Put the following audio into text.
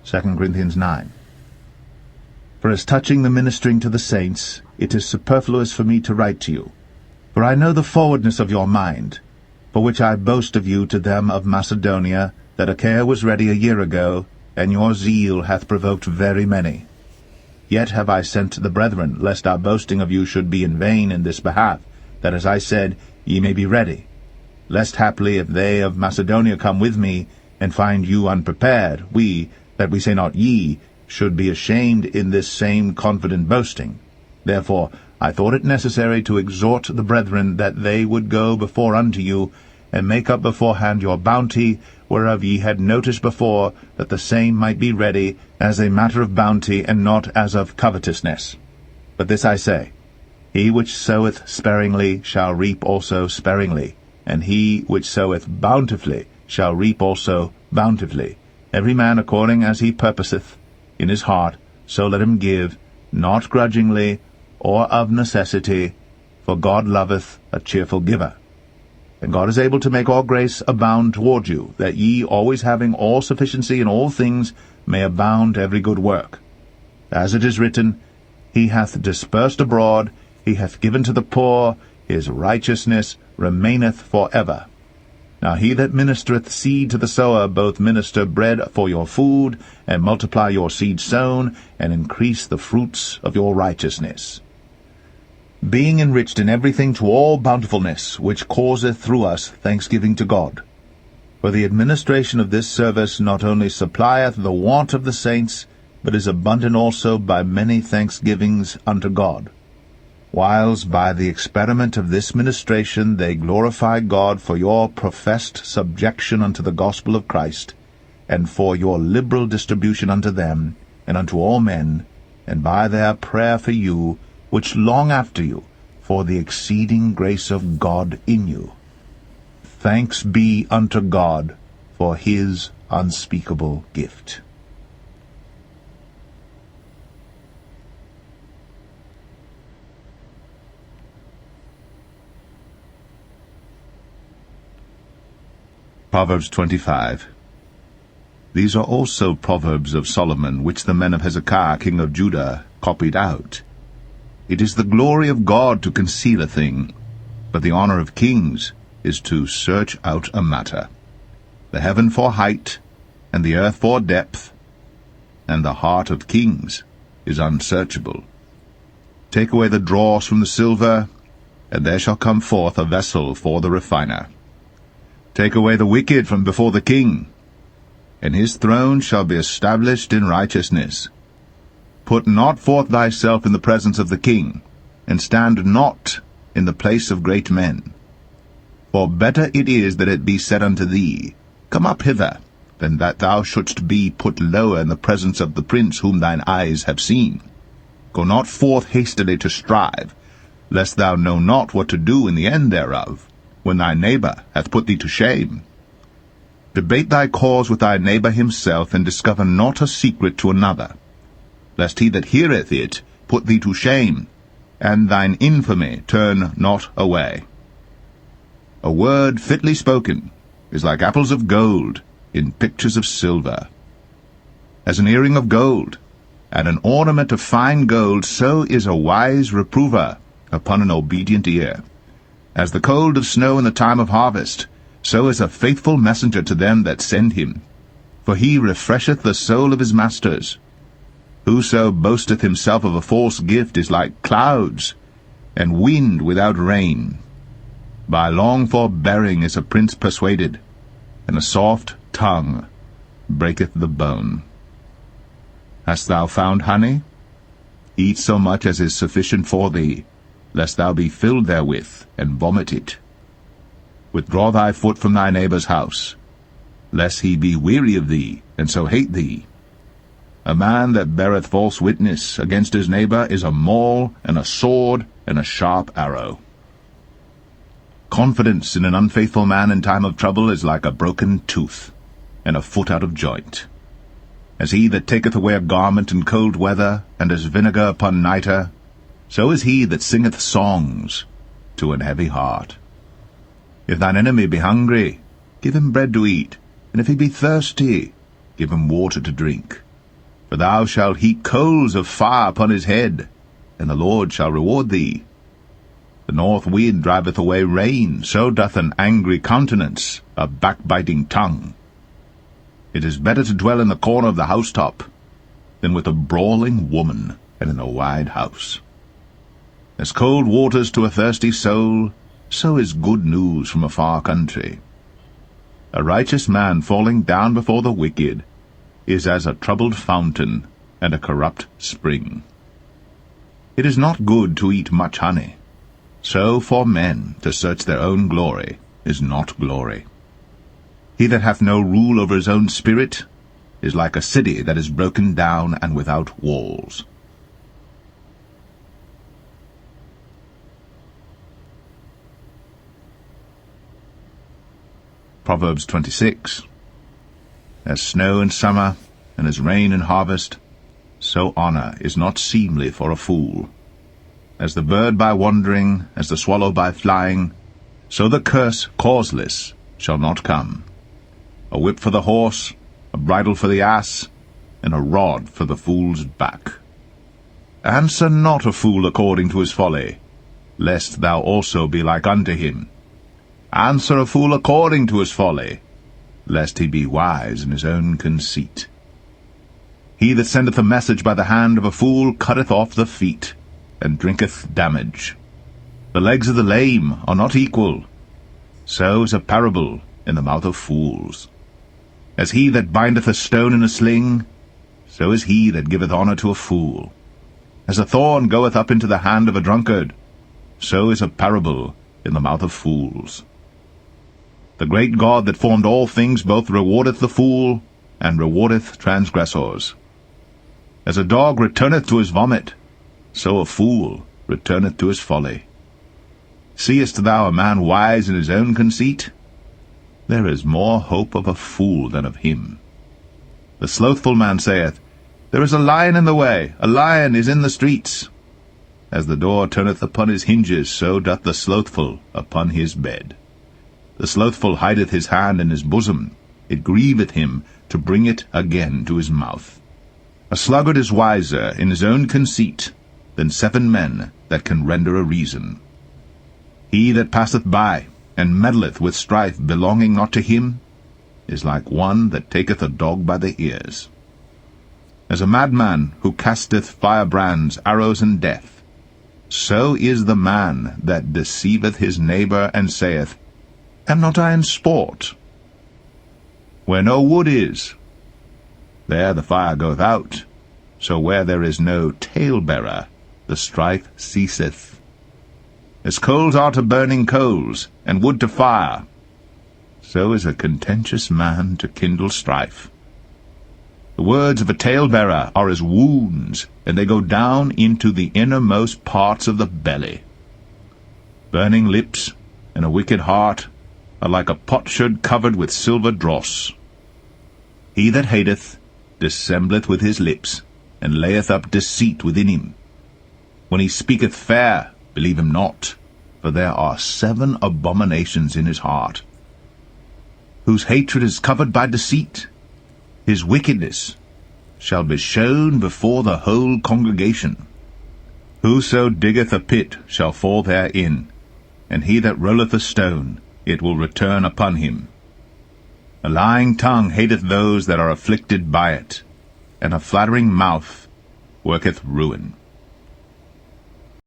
2 Corinthians 9. For as touching the ministering to the saints, it is superfluous for me to write to you. For I know the forwardness of your mind, for which I boast of you to them of Macedonia, that Achaia was ready a year ago, and your zeal hath provoked very many. Yet have I sent the brethren, lest our boasting of you should be in vain in this behalf, that, as I said, ye may be ready. Lest haply, if they of Macedonia come with me, and find you unprepared, we, that we say not ye, should be ashamed in this same confident boasting. Therefore I thought it necessary to exhort the brethren that they would go before unto you, and make up beforehand your bounty, whereof ye had notice before, that the same might be ready, as a matter of bounty, and not as of covetousness. But this I say, he which soweth sparingly shall reap also sparingly, and he which soweth bountifully shall reap also bountifully. Every man according as he purposeth in his heart, so let him give, not grudgingly, or of necessity, for God loveth a cheerful giver. And God is able to make all grace abound toward you, that ye, always having all sufficiency in all things, may abound to every good work. As it is written, He hath dispersed abroad, He hath given to the poor, His righteousness remaineth for ever. Now he that ministereth seed to the sower both minister bread for your food, and multiply your seed sown, and increase the fruits of your righteousness, being enriched in everything to all bountifulness, which causeth through us thanksgiving to God. For the administration of this service not only supplieth the want of the saints, but is abundant also by many thanksgivings unto God. Whiles by the experiment of this ministration they glorify God for your professed subjection unto the gospel of Christ, and for your liberal distribution unto them, and unto all men, and by their prayer for you, which long after you, for the exceeding grace of God in you. Thanks be unto God for His unspeakable gift. Proverbs 25. These are also proverbs of Solomon, which the men of Hezekiah king of Judah copied out. It is the glory of God to conceal a thing, but the honor of kings is to search out a matter. The heaven for height, and the earth for depth, and the heart of kings is unsearchable. Take away the dross from the silver, and there shall come forth a vessel for the refiner. Take away the wicked from before the king, and his throne shall be established in righteousness. Put not forth thyself in the presence of the king, and stand not in the place of great men. For better it is that it be said unto thee, Come up hither, than that thou shouldst be put lower in the presence of the prince whom thine eyes have seen. Go not forth hastily to strive, lest thou know not what to do in the end thereof, when thy neighbor hath put thee to shame. Debate thy cause with thy neighbor himself, and discover not a secret to another, lest he that heareth it put thee to shame, and thine infamy turn not away. A word fitly spoken is like apples of gold in pictures of silver. As an earring of gold, and an ornament of fine gold, so is a wise reprover upon an obedient ear. As the cold of snow in the time of harvest, so is a faithful messenger to them that send him. For he refresheth the soul of his masters. Whoso boasteth himself of a false gift is like clouds, and wind without rain. By long forbearing is a prince persuaded, and a soft tongue breaketh the bone. Hast thou found honey? Eat so much as is sufficient for thee, lest thou be filled therewith, and vomit it. Withdraw thy foot from thy neighbor's house, lest he be weary of thee, and so hate thee. A man that beareth false witness against his neighbor is a maul, and a sword, and a sharp arrow. Confidence in an unfaithful man in time of trouble is like a broken tooth, and a foot out of joint. As he that taketh away a garment in cold weather, and as vinegar upon nitre, so is he that singeth songs to an heavy heart. If thine enemy be hungry, give him bread to eat, and if he be thirsty, give him water to drink. For thou shalt heap coals of fire upon his head, and the Lord shall reward thee. The north wind driveth away rain, so doth an angry countenance, a backbiting tongue. It is better to dwell in the corner of the housetop than with a brawling woman and in a wide house. As cold waters to a thirsty soul, so is good news from a far country. A righteous man falling down before the wicked is as a troubled fountain and a corrupt spring. It is not good to eat much honey, so for men to search their own glory is not glory. He that hath no rule over his own spirit is like a city that is broken down and without walls. Proverbs 26. As snow in summer, and as rain in harvest, so honor is not seemly for a fool. As the bird by wandering, as the swallow by flying, so the curse causeless shall not come. A whip for the horse, a bridle for the ass, and a rod for the fool's back. Answer not a fool according to his folly, lest thou also be like unto him. Answer a fool according to his folly, lest he be wise in his own conceit. He that sendeth a message by the hand of a fool cutteth off the feet, and drinketh damage. The legs of the lame are not equal, so is a parable in the mouth of fools. As he that bindeth a stone in a sling, so is he that giveth honour to a fool. As a thorn goeth up into the hand of a drunkard, so is a parable in the mouth of fools. The great God that formed all things both rewardeth the fool, and rewardeth transgressors. As a dog returneth to his vomit, so a fool returneth to his folly. Seest thou a man wise in his own conceit? There is more hope of a fool than of him. The slothful man saith, There is a lion in the way, a lion is in the streets. As the door turneth upon his hinges, so doth the slothful upon his bed. The slothful hideth his hand in his bosom, it grieveth him to bring it again to his mouth. A sluggard is wiser in his own conceit than 7 men that can render a reason. He that passeth by, and meddleth with strife belonging not to him, is like one that taketh a dog by the ears. As a madman who casteth firebrands, arrows, and death, so is the man that deceiveth his neighbour, and saith, Am not I in sport? Where no wood is, there the fire goeth out, so where there is no talebearer, the strife ceaseth. As coals are to burning coals, and wood to fire, so is a contentious man to kindle strife. The words of a talebearer are as wounds, and they go down into the innermost parts of the belly. Burning lips and a wicked heart are like a potsherd covered with silver dross. He that hateth dissembleth with his lips, and layeth up deceit within him. When he speaketh fair, believe him not, for there are 7 abominations in his heart. Whose hatred is covered by deceit, his wickedness shall be shown before the whole congregation. Whoso diggeth a pit shall fall therein, and he that rolleth a stone, it will return upon him. A lying tongue hateth those that are afflicted by it, and a flattering mouth worketh ruin.